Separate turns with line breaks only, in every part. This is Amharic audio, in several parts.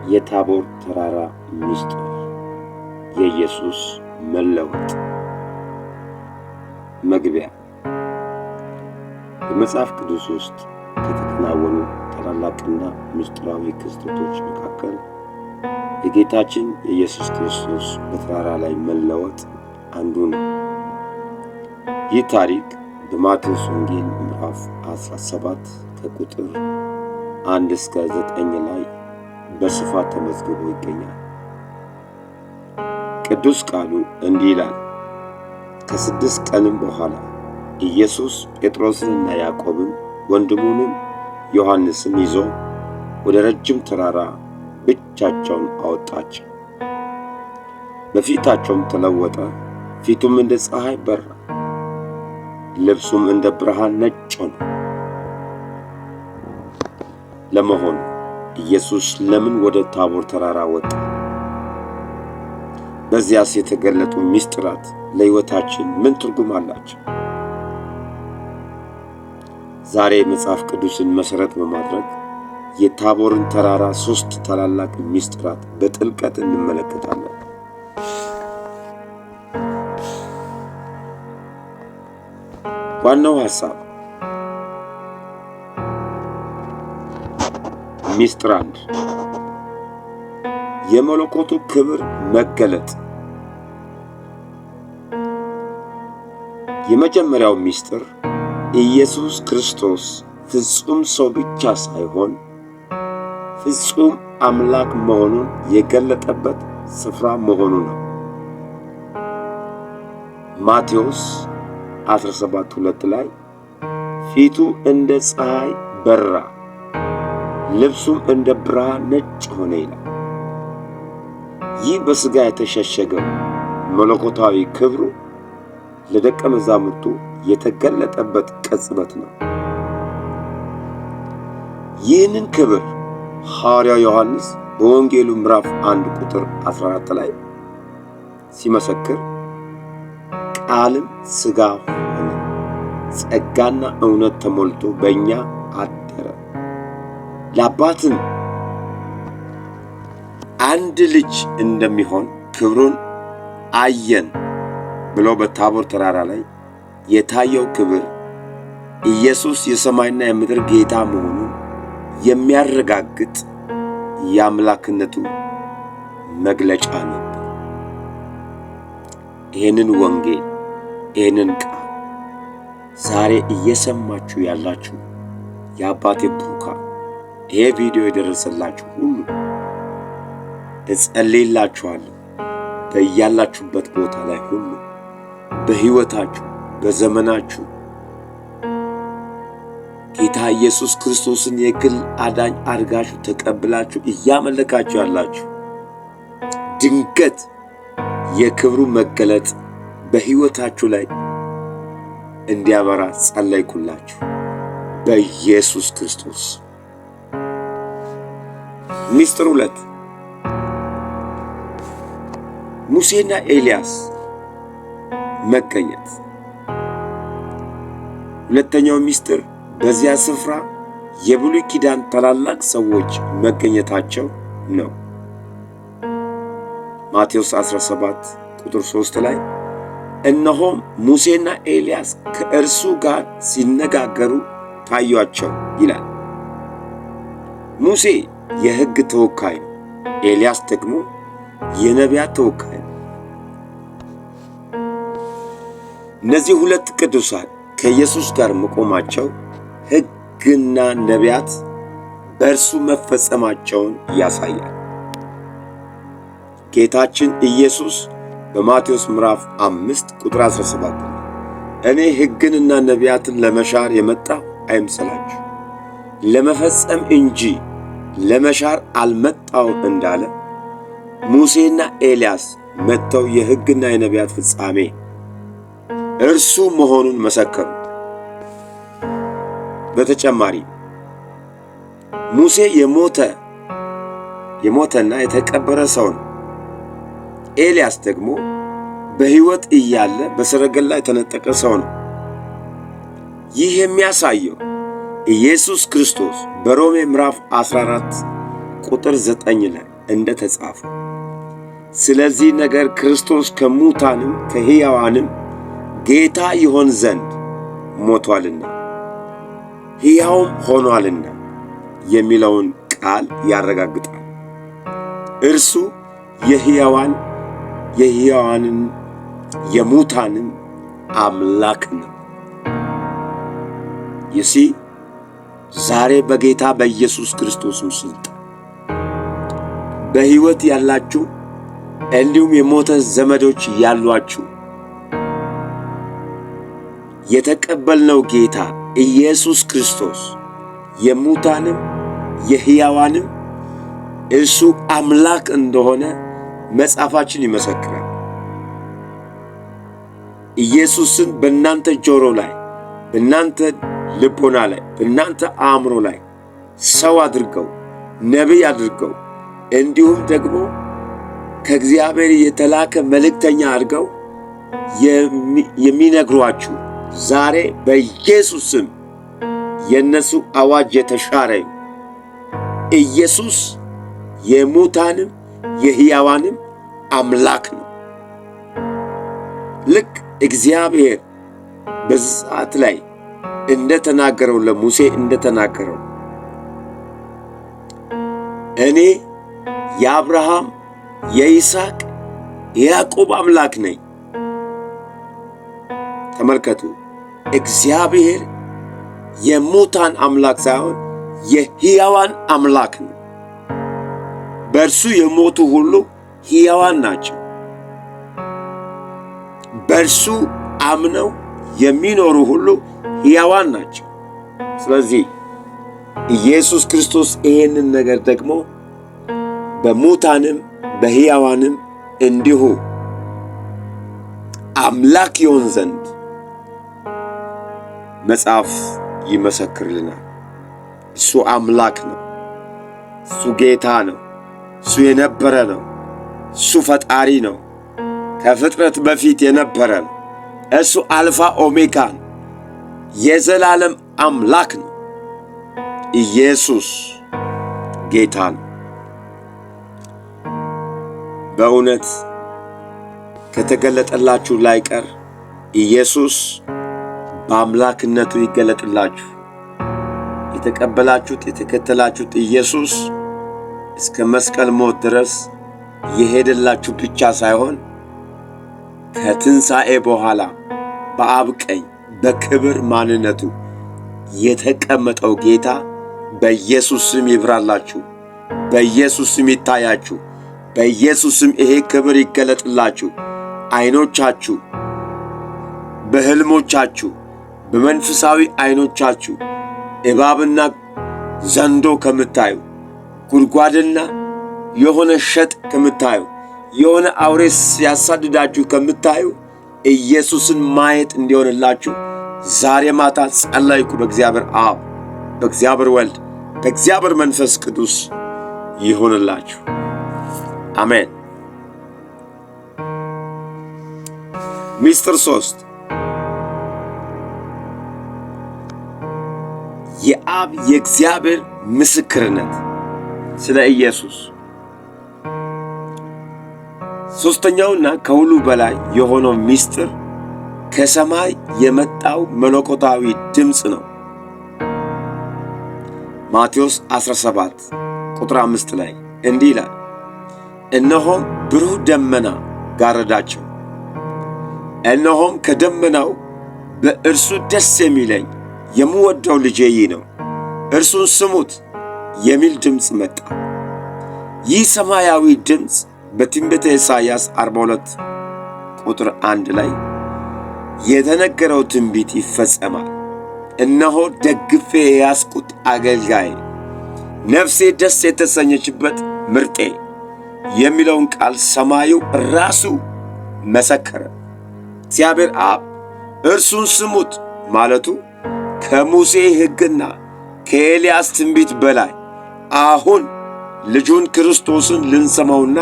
የታቦር ተራራ ምስጢር፣ የኢየሱስ መለወጥ። መግቢያ። በመጽሐፍ ቅዱስ ውስጥ ከተከናወኑ ታላላቅና ምስጢራዊ ክስተቶች መካከል የጌታችን የኢየሱስ ክርስቶስ በተራራ ላይ መለወጥ አንዱ ነው። ይህ ታሪክ በማቴዎስ ወንጌል ምዕራፍ 17 ከቁጥር 1 እስከ 9 ላይ በስፋት ተመዝግቦ ይገኛል። ቅዱስ ቃሉ እንዲህ ይላል። ከ6 ቀንም በኋላ ኢየሱስ ጴጥሮስንና ያዕቆብን ወንድሙንም ዮሐንስን ይዞ ወደ ረጅም ተራራ ብቻቸውን አወጣቸው። በፊታቸውም ተለወጠ፣ ፊቱም እንደ ፀሐይ በራ፣ ልብሱም እንደ ብርሃን ነጭ ሆነ። ለመሆኑ ኢየሱስ ለምን ወደ ታቦር ተራራ ወጣ? በዚያስ የተገለጡ ምስጢራት ለሕይወታችን ምን ትርጉም አላቸው? ዛሬ መጽሐፍ ቅዱስን መሠረት በማድረግ የታቦርን ተራራ 3 ታላላቅ ምስጢራት በጥልቀት እንመለከታለን። ዋናው ሐሳብ ምስጢር 1 የመለኮቱ ክብር መገለጥ። የመጀመሪያው ምስጢር ኢየሱስ ክርስቶስ ፍጹም ሰው ብቻ ሳይሆን ፍጹም አምላክ መሆኑን የገለጠበት ስፍራ መሆኑ ነው። ማቴዎስ 17:2 ላይ ፊቱ እንደ ፀሐይ በራ፣ ልብሱም እንደ ብርሃን ነጭ ሆነ ይላል። ይህ በሥጋ የተሸሸገው መለኮታዊ ክብሩ ለደቀ መዛሙርቱ የተገለጠበት ቅጽበት ነው። ይህንን ክብር ሐዋርያው ዮሐንስ በወንጌሉ ምዕራፍ 1 ቁጥር 14 ላይ ሲመሰክር ቃልም ሥጋ ሆነ፣ ጸጋና እውነት ተሞልቶ በእኛ አደረ፣ ለአባትም አንድ ልጅ እንደሚሆን ክብሩን አየን ብሎ በታቦር ተራራ ላይ የታየው ክብር ኢየሱስ የሰማይና የምድር ጌታ መሆኑን የሚያረጋግጥ የአምላክነቱ መግለጫ ነበር። ይህንን ወንጌል፣ ይህንን ቃል ዛሬ እየሰማችሁ ያላችሁ የአባቴ ብሩካን፣ ይሄ ቪዲዮ የደረሰላችሁ ሁሉ እጸልይላችኋለሁ። በያላችሁበት ቦታ ላይ ሁሉ በሕይወታችሁ በዘመናችሁ ጌታ ኢየሱስ ክርስቶስን የግል አዳኝ አድርጋችሁ ተቀብላችሁ እያመለካችሁ ያላችሁ ድንገት የክብሩ መገለጥ በሕይወታችሁ ላይ እንዲያበራ ጸለይኩላችሁ በኢየሱስ ክርስቶስ። ምስጢር 2 ሙሴና ኤልያስ መገኘት። ሁለተኛው ምስጢር በዚያ ስፍራ የብሉይ ኪዳን ታላላቅ ሰዎች መገኘታቸው ነው። ማቴዎስ 17 ቁጥር 3 ላይ እነሆም ሙሴና ኤልያስ ከእርሱ ጋር ሲነጋገሩ ታዩአቸው ይላል። ሙሴ የሕግ ተወካይ ነው። ኤልያስ ደግሞ የነቢያት ተወካይ ነው። እነዚህ 2 ቅዱሳን ከኢየሱስ ጋር መቆማቸው ሕግና ነቢያት በእርሱ መፈጸማቸውን ያሳያል። ጌታችን ኢየሱስ በማቴዎስ ምዕራፍ 5 ቁጥር 17 እኔ ሕግንና ነቢያትን ለመሻር የመጣሁ አይምሰላችሁ፣ ለመፈጸም እንጂ ለመሻር አልመጣሁም እንዳለ ሙሴና ኤልያስ መጥተው የሕግና የነቢያት ፍጻሜ እርሱ መሆኑን መሰከሩ። በተጨማሪ ሙሴ የሞተና የተቀበረ ሰው ነው። ኤልያስ ደግሞ በሕይወት እያለ በሰረገላ የተነጠቀ ሰው ነው። ይህ የሚያሳየው ኢየሱስ ክርስቶስ በሮሜ ምዕራፍ 14 ቁጥር 9 ላይ እንደተጻፈ ስለዚህ ነገር ክርስቶስ ከሙታንም ከሕያዋንም ጌታ ይሆን ዘንድ ሞቷልና ሕያውም ሆኗልና የሚለውን ቃል ያረጋግጣል። እርሱ የሕያዋንን የሙታንም አምላክ ነው። ዛሬ በጌታ በኢየሱስ ክርስቶስ ሥልጣን በሕይወት ያላችሁ እንዲሁም የሞተ ዘመዶች ያሏችሁ የተቀበልነው ጌታ ኢየሱስ ክርስቶስ የሙታንም የሕያዋንም እርሱ አምላክ እንደሆነ መጽሐፋችን ይመሰክራል። ኢየሱስን በእናንተ ጆሮ ላይ፣ በእናንተ ልቦና ላይ፣ በእናንተ አእምሮ ላይ ሰው አድርገው ነቢይ አድርገው እንዲሁም ደግሞ ከእግዚአብሔር የተላከ መልእክተኛ አድርገው የሚነግሯችሁ ዛሬ በኢየሱስ ስም የነሱ አዋጅ የተሻረ ኢየሱስ የሙታንም የሕያዋንም አምላክ ነው። ልክ እግዚአብሔር በዛት ላይ እንደተናገረው ለሙሴ እንደተናገረው እኔ የአብርሃም የይስሐቅ የያዕቆብ አምላክ ነኝ። ተመልከቱ፣ እግዚአብሔር የሙታን አምላክ ሳይሆን የሕያዋን አምላክ ነው። በእርሱ የሞቱ ሁሉ ሕያዋን ናቸው። በእርሱ አምነው የሚኖሩ ሁሉ ሕያዋን ናቸው። ስለዚህ ኢየሱስ ክርስቶስ ይሄንን ነገር ደግሞ በሙታንም በሕያዋንም እንዲሁ አምላክ ይሆን ዘንድ መጽሐፍ ይመሰክርልናል። እሱ አምላክ ነው። እሱ ጌታ ነው። እሱ የነበረ ነው። እሱ ፈጣሪ ነው። ከፍጥረት በፊት የነበረ ነው። እሱ አልፋ ኦሜጋ ነው። የዘላለም አምላክ ነው። ኢየሱስ ጌታ ነው። በእውነት ከተገለጠላችሁ ላይቀር ኢየሱስ በአምላክነቱ ይገለጥላችሁ። የተቀበላችሁት የተከተላችሁት ኢየሱስ እስከ መስቀል ሞት ድረስ የሄደላችሁ ብቻ ሳይሆን ከትንሣኤ በኋላ በአብ ቀኝ በክብር ማንነቱ የተቀመጠው ጌታ በኢየሱስ ስም ይብራላችሁ፣ በኢየሱስ ስም ይታያችሁ፣ በኢየሱስ ስም ይሄ ክብር ይገለጥላችሁ። ዓይኖቻችሁ በሕልሞቻችሁ በመንፈሳዊ ዓይኖቻችሁ እባብና ዘንዶ ከምታዩ፣ ጉድጓድና የሆነ ሸጥ ከምታዩ፣ የሆነ አውሬስ ያሳድዳችሁ ከምታዩ ኢየሱስን ማየት እንዲሆንላችሁ ዛሬ ማታ ጸለይኩ። በእግዚአብሔር አብ፣ በእግዚአብሔር ወልድ፣ በእግዚአብሔር መንፈስ ቅዱስ ይሁንላችሁ። አሜን። ሚስጥር 3 የአብ የእግዚአብሔር ምስክርነት ስለ ኢየሱስ። ሦስተኛውና ከሁሉ በላይ የሆነው ሚስጥር ከሰማይ የመጣው መለኮታዊ ድምፅ ነው። ማቴዎስ 17 ቁጥር 5 ላይ እንዲህ ይላል፣ እነሆም ብሩህ ደመና ጋረዳቸው፣ እነሆም ከደመናው በእርሱ ደስ የሚለኝ የምወደው ልጄ ይህ ነው፣ እርሱን ስሙት የሚል ድምፅ መጣ። ይህ ሰማያዊ ድምፅ በትንቢተ ኢሳይያስ 42 ቁጥር 1 ላይ የተነገረው ትንቢት ይፈጸማል። እነሆ ደግፌ የያዝኩት አገልጋዬ፣ ነፍሴ ደስ የተሰኘችበት ምርጤ የሚለውን ቃል ሰማዩ ራሱ መሰከረ። እግዚአብሔር አብ እርሱን ስሙት ማለቱ ከሙሴ ሕግና ከኤልያስ ትንቢት በላይ አሁን ልጁን ክርስቶስን ልንሰማውና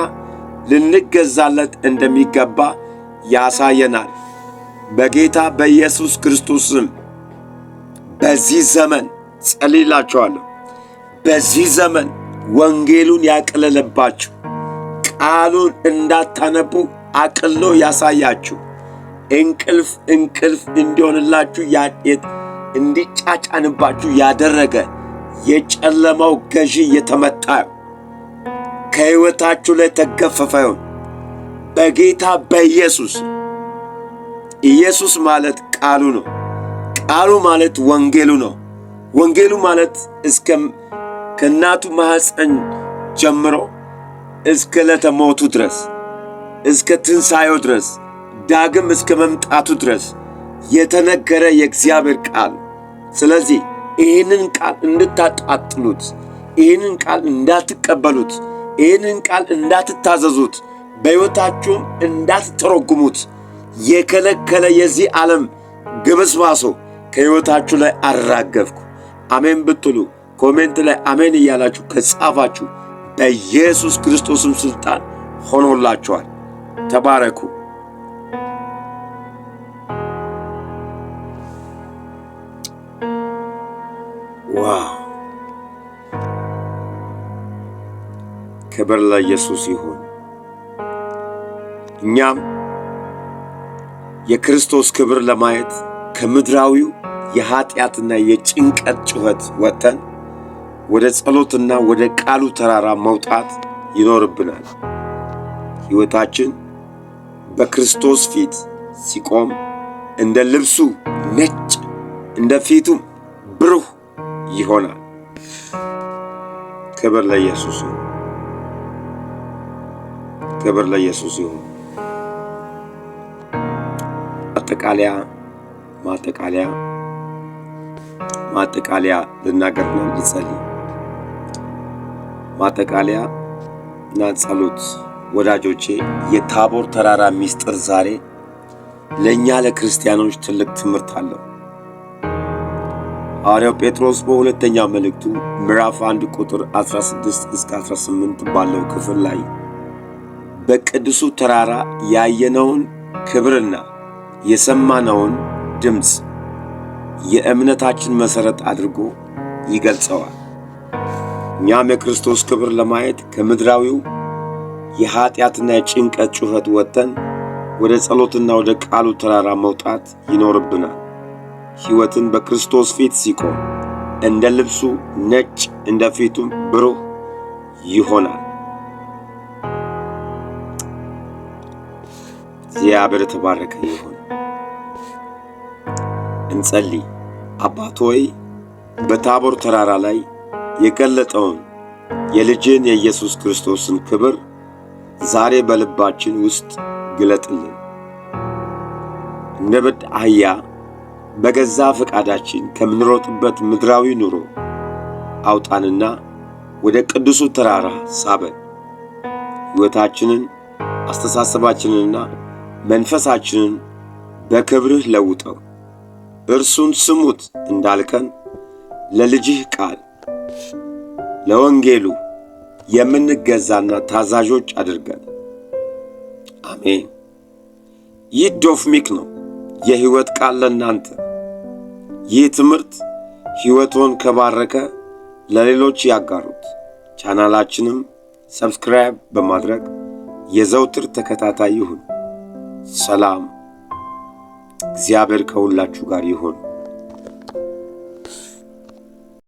ልንገዛለት እንደሚገባ ያሳየናል። በጌታ በኢየሱስ ክርስቶስ ስም በዚህ ዘመን ጸልይላችኋለሁ። በዚህ ዘመን ወንጌሉን ያቀለለባችሁ ቃሉን እንዳታነቡ አቅሎ ያሳያችሁ። እንቅልፍ እንዲሆንላችሁ እንዲጫጫንባችሁ ያደረገ የጨለማው ገዢ የተመታ ከሕይወታችሁ ላይ ተገፈፈ ይሁን በጌታ በኢየሱስ። ኢየሱስ ማለት ቃሉ ነው። ቃሉ ማለት ወንጌሉ ነው። ወንጌሉ ማለት ከእናቱ ማኅፀን ጀምሮ እስከ ዕለተ ሞቱ ድረስ እስከ ትንሣኤው ድረስ ዳግም እስከ መምጣቱ ድረስ የተነገረ የእግዚአብሔር ቃል። ስለዚህ ይህንን ቃል እንድታጣጥሉት፣ ይህንን ቃል እንዳትቀበሉት፣ ይህንን ቃል እንዳትታዘዙት፣ በሕይወታችሁም እንዳትተረጉሙት የከለከለ የዚህ ዓለም ግብስባሶ ከሕይወታችሁ ላይ አራገፍኩ። አሜን ብትሉ ኮሜንት ላይ አሜን እያላችሁ ከጻፋችሁ በኢየሱስ ክርስቶስም ሥልጣን ሆኖላችኋል። ተባረኩ። ዋው! ክብር ለኢየሱስ ይሁን። እኛም የክርስቶስ ክብር ለማየት ከምድራዊው የኃጢአትና የጭንቀት ጩኸት ወጥተን ወደ ጸሎትና ወደ ቃሉ ተራራ መውጣት ይኖርብናል። ሕይወታችን በክርስቶስ ፊት ሲቆም እንደ ልብሱ ነጭ እንደ ፊቱም ብሩህ ይሆናል። ክብር ለኢየሱስ ይሁን። ክብር ለኢየሱስ ይሁን። ማጠቃለያ ልናገርና እንጸልይ። ማጠቃለያ እና ጸሎት። ወዳጆቼ የታቦር ተራራ ምስጢር ዛሬ ለእኛ ለክርስቲያኖች ትልቅ ትምህርት አለው። ሐዋርያው ጴጥሮስ በሁለተኛው መልእክቱ ምዕራፍ 1 ቁጥር 16 እስከ 18 ባለው ክፍል ላይ በቅዱሱ ተራራ ያየነውን ክብርና የሰማነውን ድምፅ የእምነታችን መሠረት አድርጎ ይገልጸዋል። እኛም የክርስቶስ ክብር ለማየት ከምድራዊው የኃጢአትና የጭንቀት ጩኸት ወጥተን ወደ ጸሎትና ወደ ቃሉ ተራራ መውጣት ይኖርብናል። ሕይወትን በክርስቶስ ፊት ሲቆም እንደ ልብሱ ነጭ እንደ ፊቱም ብሩህ ይሆናል። እግዚአብሔር የተባረከ ይሁን። እንጸልይ። አባት ሆይ በታቦር ተራራ ላይ የገለጠውን የልጅን የኢየሱስ ክርስቶስን ክብር ዛሬ በልባችን ውስጥ ግለጥልን። እንደ በድ አህያ በገዛ ፈቃዳችን ከምንሮጥበት ምድራዊ ኑሮ አውጣንና ወደ ቅዱሱ ተራራ ሳበን። ሕይወታችንን፣ አስተሳሰባችንንና መንፈሳችንን በክብርህ ለውጠው። እርሱን ስሙት እንዳልከን ለልጅህ ቃል ለወንጌሉ የምንገዛና ታዛዦች አድርገን። አሜን። ይህ ዶፍሚክ ነው፣ የሕይወት ቃል ለእናንተ። ይህ ትምህርት ሕይወቶን ከባረከ ለሌሎች ያጋሩት። ቻናላችንም ሰብስክራይብ በማድረግ የዘውትር ተከታታይ ይሁን። ሰላም። እግዚአብሔር ከሁላችሁ ጋር ይሁን።